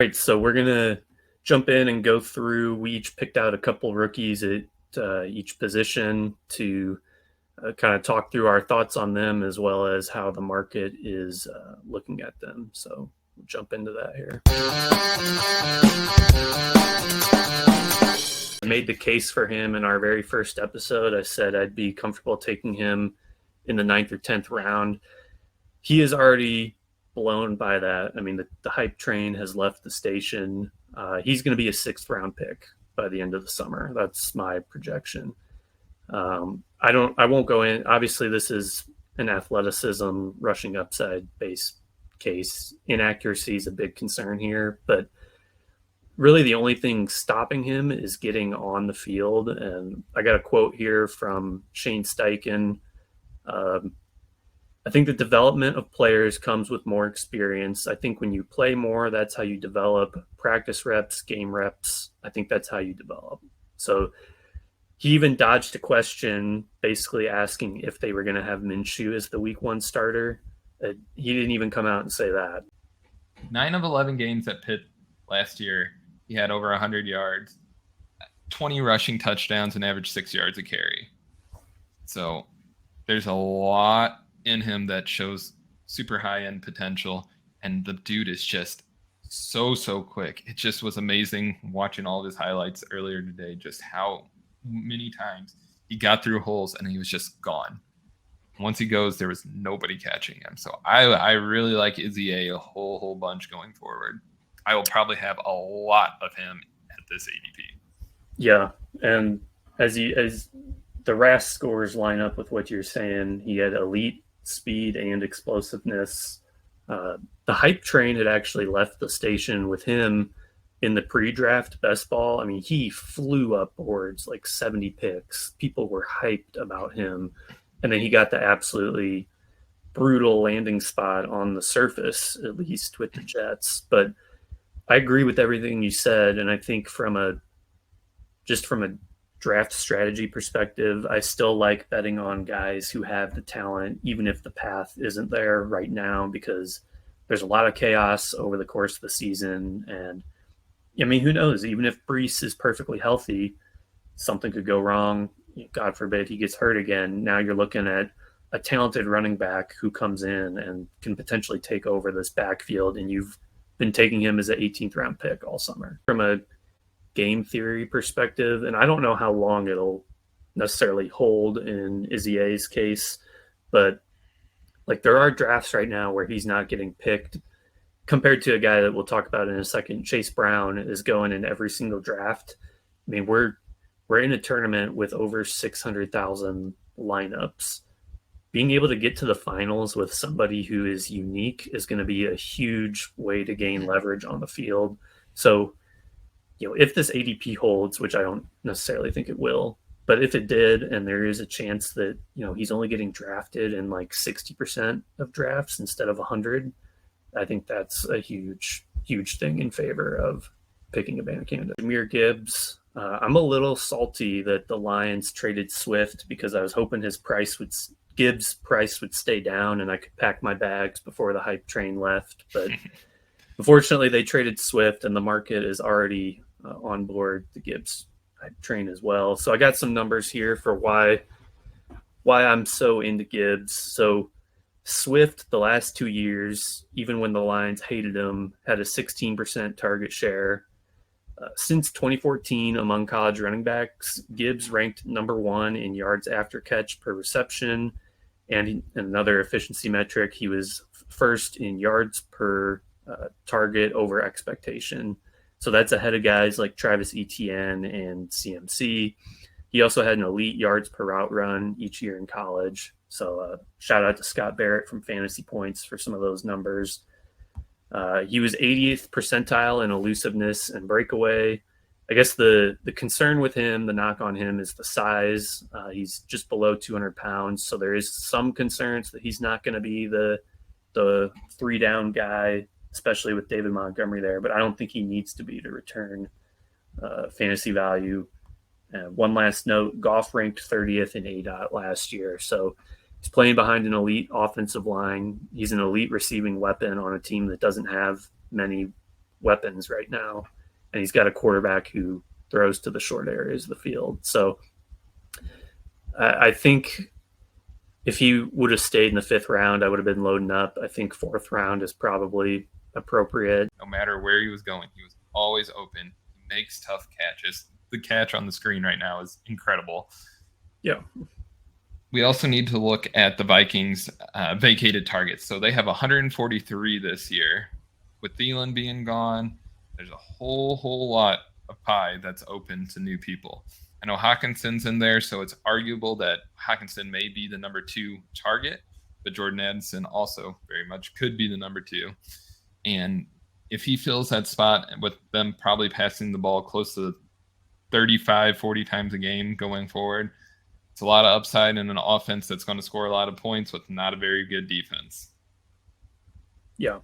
Right, so we're gonna jump in and go through. We each picked out a couple rookies at each position to kind of talk through our thoughts on them as well as how the market is looking at them. So we'll jump into that here. I made the case for him in our very first episode. I said I'd be comfortable taking him in the 9th or 10th round. He is already blown by that. I mean, the hype train has left the station. He's going to be a 6th round pick by the end of the summer. That's my projection. I won't go in. Obviously, this is an athleticism, rushing upside base case. Inaccuracy is a big concern here, but really the only thing stopping him is getting on the field. And I got a quote here from Shane Steichen. I think the development of players comes with more experience. I think when you play more, that's how you develop. Practice reps, game reps, I think that's how you develop. So he even dodged a question basically asking if they were going to have Minshew as the week 1 starter. He didn't even come out and say that. 9 of 11 games at Pitt last year, he had over 100 yards, 20 rushing touchdowns, and averaged 6 yards a carry. So there's a lot in him that shows super high-end potential, and the dude is just so quick. It just was amazing watching all of his highlights earlier today, just how many times he got through holes and he was just gone. Once he goes, there was nobody catching him. So I really like Izzy a whole bunch going forward. I will probably have a lot of him at this ADP. Yeah, and as the RAS scores line up with what you're saying, he had elite speed and explosiveness. The hype train had actually left the station with him in the pre-draft best ball. I mean, he flew up boards like 70 picks. People were hyped about him. And then he got the absolutely brutal landing spot on the surface, at least with the Jets. But I agree with everything you said. And I think from a draft strategy perspective, I still like betting on guys who have the talent, even if the path isn't there right now, because there's a lot of chaos over the course of the season. And I mean, who knows? Even if Breece is perfectly healthy, something could go wrong. God forbid he gets hurt again. Now you're looking at a talented running back who comes in and can potentially take over this backfield, and you've been taking him as an 18th round pick all summer. From a game theory perspective, and I don't know how long it'll necessarily hold in Izzy's case, but like there are drafts right now where he's not getting picked compared to a guy that we'll talk about in a second. Chase Brown is going in every single draft. I mean, we're in a tournament with over 600,000 lineups. Being able to get to the finals with somebody who is unique is going to be a huge way to gain leverage on the field. So, if this ADP holds, which I don't necessarily think it will, but if it did, and there is a chance that, he's only getting drafted in like 60% of drafts instead of 100, I think that's a huge thing in favor of picking a banner candidate. Jahmyr Gibbs, I'm a little salty that the Lions traded Swift because I was hoping Gibbs' price would stay down and I could pack my bags before the hype train left. But unfortunately, they traded Swift, and the market is already on board the Gibbs hype train as well. So I got some numbers here for why I'm so into Gibbs. So Swift, the last 2 years, even when the Lions hated him, had a 16% target share. Since 2014, among college running backs, Gibbs ranked number 1 in yards after catch per reception, and another efficiency metric, he was first in yards per target over expectation. So that's ahead of guys like Travis Etienne and CMC. He also had an elite yards per route run each year in college. So shout out to Scott Barrett from Fantasy Points for some of those numbers. He was 80th percentile in elusiveness and breakaway. I guess the concern with him, the knock on him, is the size. He's just below 200 pounds, so there is some concerns that he's not going to be the 3-down guy, especially with David Montgomery there. But I don't think he needs to be to return fantasy value. One last note, Goff ranked 30th in ADOT last year, so he's playing behind an elite offensive line. He's an elite receiving weapon on a team that doesn't have many weapons right now, and he's got a quarterback who throws to the short areas of the field. So I think if he would have stayed in the 5th round, I would have been loading up. I think 4th round is probably appropriate. No matter where he was going, he was always open. He makes tough catches. The catch on the screen right now is incredible. Yeah. We also need to look at the Vikings' vacated targets. So they have 143 this year. With Thielen being gone, there's a whole lot of pie that's open to new people. I know Hawkinson's in there, so it's arguable that Hawkinson may be the number 2 target, but Jordan Addison also very much could be the number 2. And if he fills that spot with them probably passing the ball close to 35, 40 times a game going forward, it's a lot of upside in an offense that's going to score a lot of points with not a very good defense. Yeah,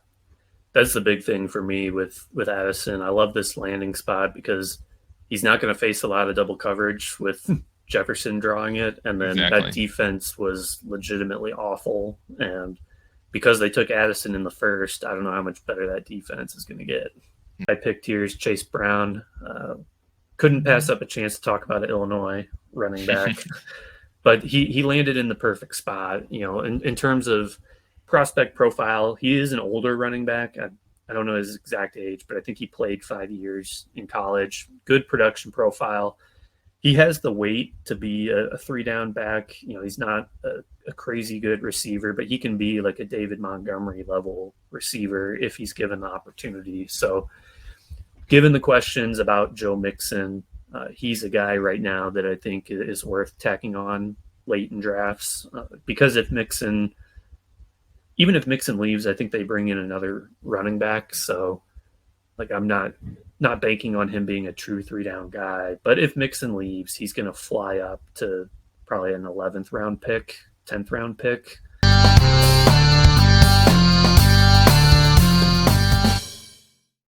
that's the big thing for me with Addison. I love this landing spot because he's not going to face a lot of double coverage with Jefferson drawing it. And then that defense was legitimately awful. And because they took Addison in the 1st, I don't know how much better that defense is going to get. I picked here's Chase Brown. Couldn't pass up a chance to talk about Illinois running back. But he landed in the perfect spot. You know, in terms of prospect profile, he is an older running back. I don't know his exact age, but I think he played 5 years in college. Good production profile. He has the weight to be a 3-down back. You know, he's not a crazy good receiver, but he can be like a David Montgomery level receiver if he's given the opportunity. So given the questions about Joe Mixon, he's a guy right now that I think is worth tacking on late in drafts because even if Mixon leaves, I think they bring in another running back. So like I'm not banking on him being a true 3-down guy, but if Mixon leaves, he's going to fly up to probably an 11th round pick, 10th round pick.